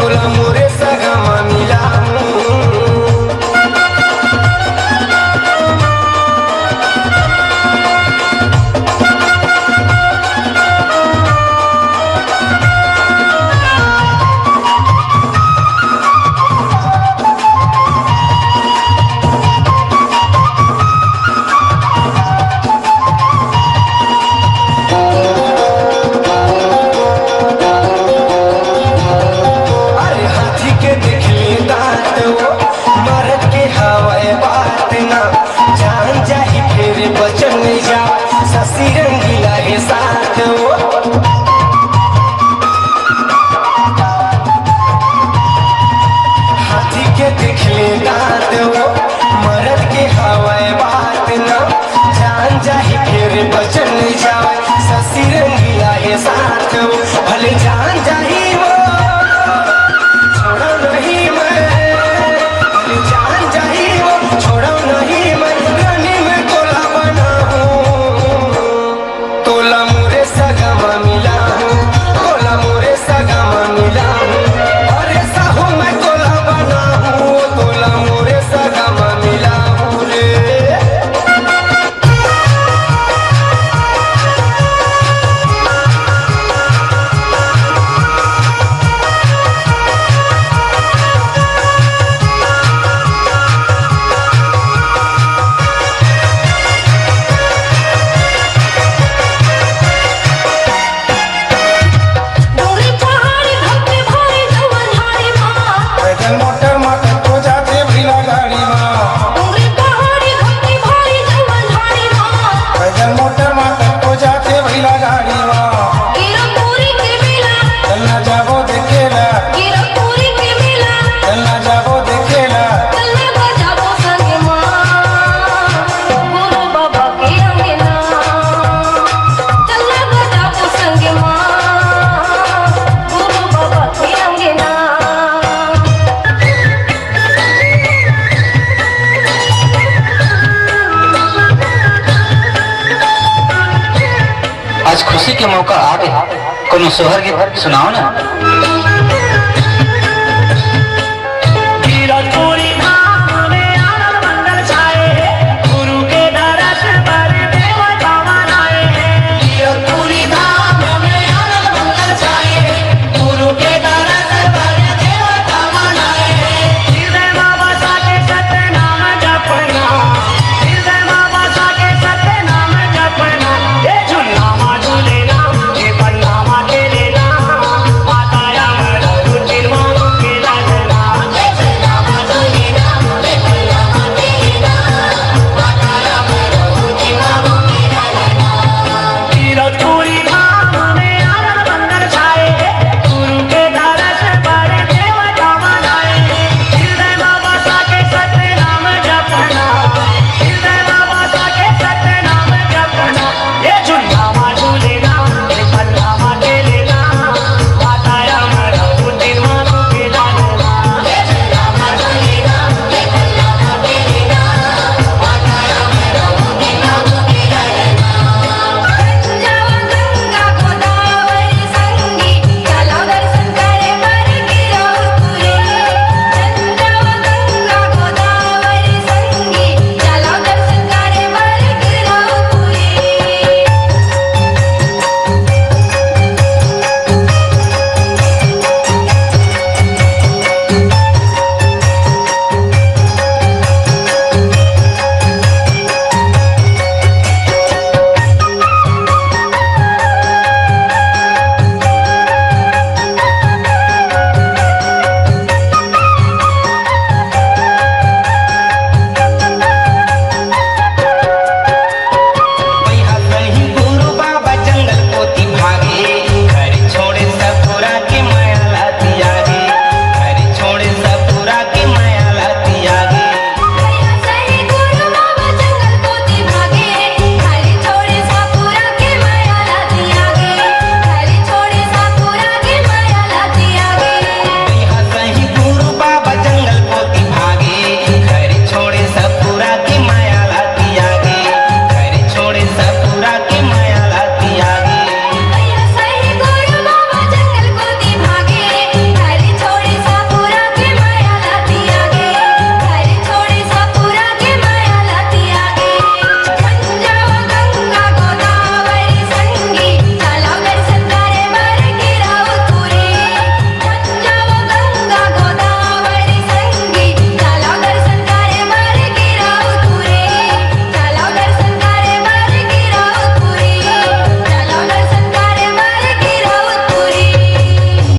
तोला मोरे सगमा मिलाऊं। बचन नहीं जा ससी रंगीला है साथ वो। हाथी के देख ले दांत वो, मर्द के हवाए बात ना जान जाही फिर बचन नहीं जाए ससी रंगीला है साथ वो। भले जान जाही वो छोड़ा नहीं मैं, भले जान जाही वो छोड़ा नहीं मैं, रानी में तोला बना हूँ। तोला मोरे सगमा मिला हूँ, तोला मोरे सगमा मिला हूँ। अरे साहू मैं तोला बना हूँ, तोला मोरे सगमा मिला हूँ रे। मोटर मोटर तो जाते भैला गाड़ी माँ, पैदल मोटर मोटर तो जाते भैला गाड़ी माँ। चलना जाबो देखेला, चलना जाबो देखेला। आज खुशी के मौका आ गए, कोनो सोहर गीत सुनाओ ना।